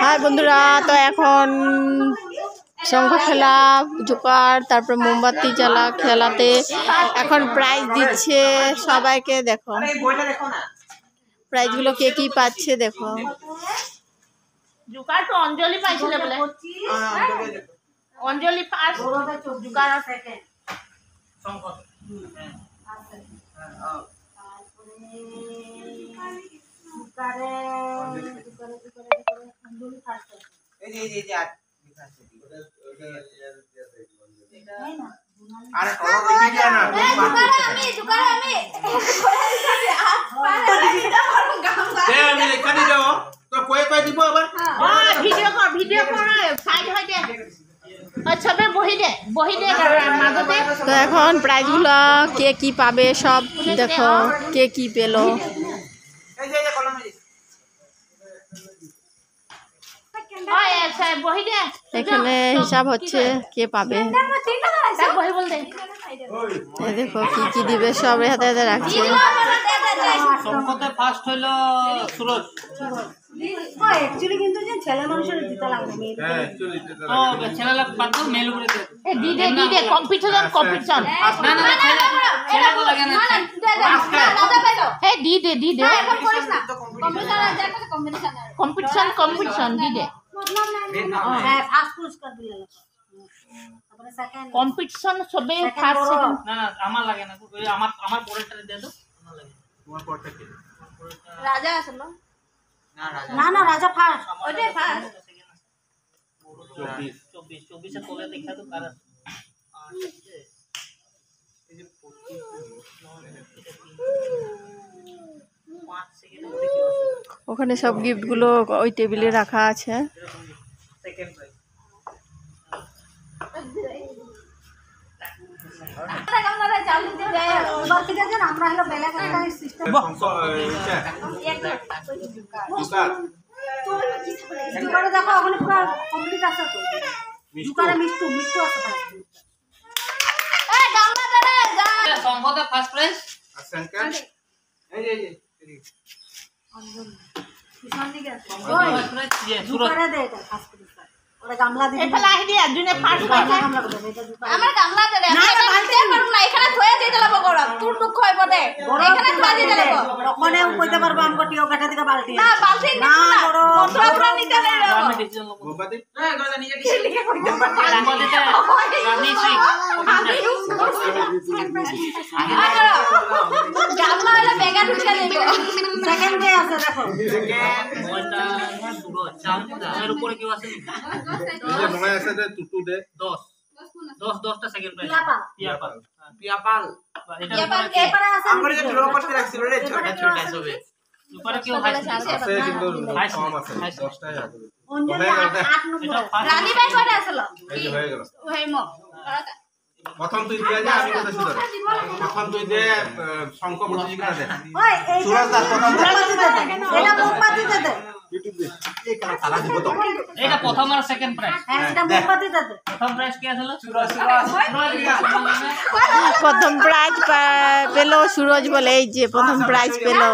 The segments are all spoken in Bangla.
হাই বন্ধুরা, তো এখন শঙ্খ খেলা, জোকার, তারপর মোমবাতি জ্বালা খেলাতে এখন প্রাইজ দিচ্ছে সবাইকে। দেখো প্রাইজগুলো কে কি পাচ্ছে দেখো। জোকার তো অঞ্জলি পাইছিল বলে, অঞ্জলি ফার্স্ট, জোকার সেকেন্ড, শঙ্খ তো এখন প্রাইজগুলো কে কি পাবে সব দেখো, কে কি পেলো। এখানে হিসাব হচ্ছে কে পাবে। দেখো কি কি দিবে সব হাতে হাতে রাখছে। ফার্স্ট হইলো সুরজ। एक्चुअली কিন্তু যে ছেলে মানুষের দিতে লাগে মেয়ে তো ছেলে লোক বাদ দাও মেল করে দে। এ দিদে দিদে কম্পিটিশন কম্পিটিশন না না ছেলে তো লাগে না দাদা পাইলো। এ দিদে দিদে এখন করিস না কম্পিটিশন আর যাটা কম্বিনেশন কম্পিটিশন কম্পিটিশন দিদে হ্যাঁ ফার্স্ট পুরস্কার দিলে তারপরে সেকেন্ড কম্পিটিশন সবে ফার্স্ট সেকেন্ড না না আমার লাগে না ওই আমার পরেরটা দিয়ে দাও আমার লাগে তোমার পরেরটা কি রাজা আসলো না না রাজা ফার্স্ট ওইটাই ফার্স্ট 24 এ তোলে দেখা তো কার এই যে 5 সেকেন্ড ওখানে সব গিফট গুলো ওই টেবিলে রাখা আছে। সেকেন্ড প্রাইজ আমরা চালু দিতে যাই বাকি দেখেন আমরা হলো বেলা একটা সিস্টেম জুকারে দেখো ওখানে পুরো কমপ্লিট আছে তো জুকারে মিষ্টু মিষ্টু আছে এই গামলা ধরে যা সংঘতে ফার্স্ট প্রাইজ আর সেকেন্ড এই যে অঞ্জলি কিষান দিকে আছে ফার্স্ট প্রাইজ ये সুরজ জুকারে দে এটা ফার্স্ট প্রাইজ ওরে গামলা দিবি এফলা আইডি আজুনে ফার্স্ট পাইছে আমার গামলা দে না বালতি পারব না এখানে থয়ে দিতে লাগবো গড়া তোর দুঃখ হইব দে এখানে থয়ে দিতে লাগবো ওখানে কইতে পারবো আমগো টিও কাটা দিকে বালতি না বালতি না বড় কতরা নিতে লাগবো আমি ডিসিশন লব মোমবাতি না গড়া নিজে ডিসিশন লিখে কইতে পারবো রানী সিং গামলা হলো বেগা ঢুকে নেবে সেকেন্ড ডে আছে দেখো সেকেন্ড ওটা সুরজ চামটা এর উপরে কি আছে এই যে মনে আছে যে টুটু দে 10টা সেকেন্ড প্রাইজ পিয়াপাল এটা এবার এপারে আছে আমরা যে ড্র করতে রাখছিল রে ছোট সবে উপরে কি হাই আছে কিন্তু কম আছে 10টাই আছে অঞ্জলি 8 নম্বর রানী ভাই কয়টা আসলো এই যে হয়ে গেল হেমো প্রথম তুই দিয়ে যা আমি কথা শুধু প্রথম তুই দে শঙ্খ মুজি করে দে ওই এই সুরজ দাস প্রথম এটা মোমবাতি দে দে ইউটিউব দে এই কালা তারা দিব তো এটা প্রথম আর সেকেন্ড প্রাইজ হ্যাঁ এটা মোমবাতি দে দে প্রথম প্রাইজ কি আছিল সুরজ প্রথম প্রাইজ পেলো সুরজ বলে, এই যে প্রথম প্রাইজ পেলো।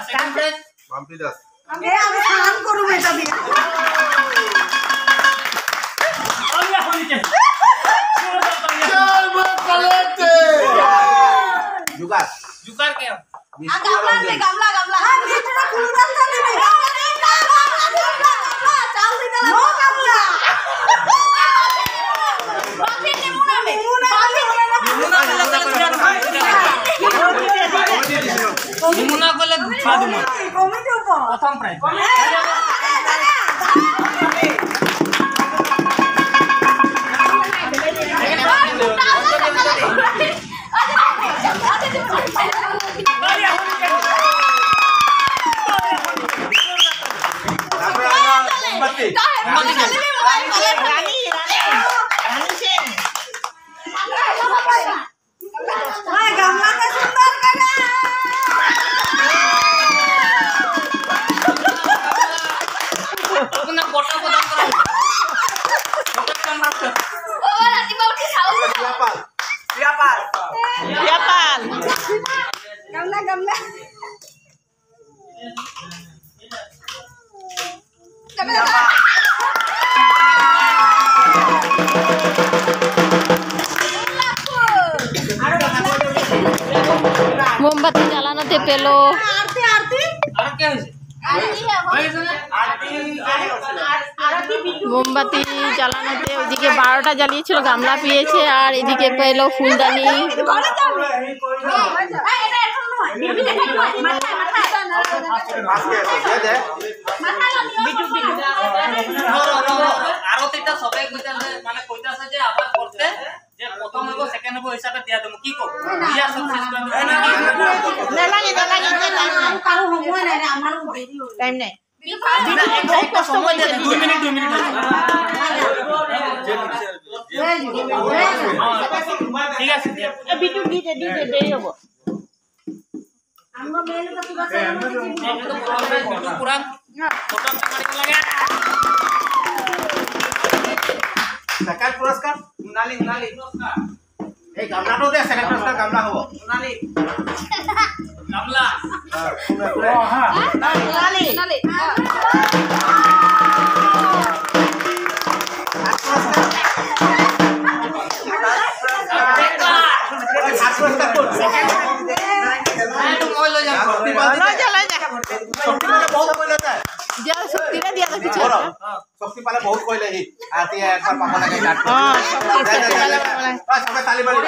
সেকেন্ড প্রাইজ মাম্পি দাস আমি স্নান করব এটা দিয়ে আল্লাহ হইছে জুগার জুকার কে গামলা হ্যাঁ মিঠটা খুলে দাও দিবি চাল দিতে লাগবে নো গামলা বাকি নিমুনা মে নিমুনা কইলে দুটা দিমু কমে দেব প্রথম প্রাইজ গামলাটা সুন্দর করে মোমবাতি জ্বালানোতে পেল। আরতি আরতি আর কে হইছে হইছে না আরতি বিটু মোমবাতি জ্বালানোতে ওইদিকে 12টা জ্বালিয়েছিল, গামলা পেয়েছে, আর এদিকে পেলো ফুলদানি। ঘরে যাবে এটা এখন নয় বিটু দেখাই নয় মাথা মাথা বিটু বিটু আরতিটা সবাই কইতাছে মানে কইতাছে যে আবার করতে যে প্রথম হইব সেকেন্ড হইব হিসাবে দিয়া দেব কি কো দিয়া সাকসেস করে দেব না লাগে কারো সময় নাই রে আমারও দেরি হলো টাইম নাই। বহুত কষ্ট করে 2 মিনিট ঠিক আছে বিটু দিতে দেরি হবো। আমরা মেল কত বাসে একদম পুরা ফটো মারিকে লাগে সেকেন্ড পুরস্কার উনালি পুরস্কার এই গামলাটো দে সেকেন্ড পুরস্কার গামলা হবো উনালি গামলা নালি নালি শক্তিটা দিয়া কিছু শক্তি পালে বহুত কইলে হি আতি একবার পাপা লাগে কাট শক্তি পালে সবাই তালি মারি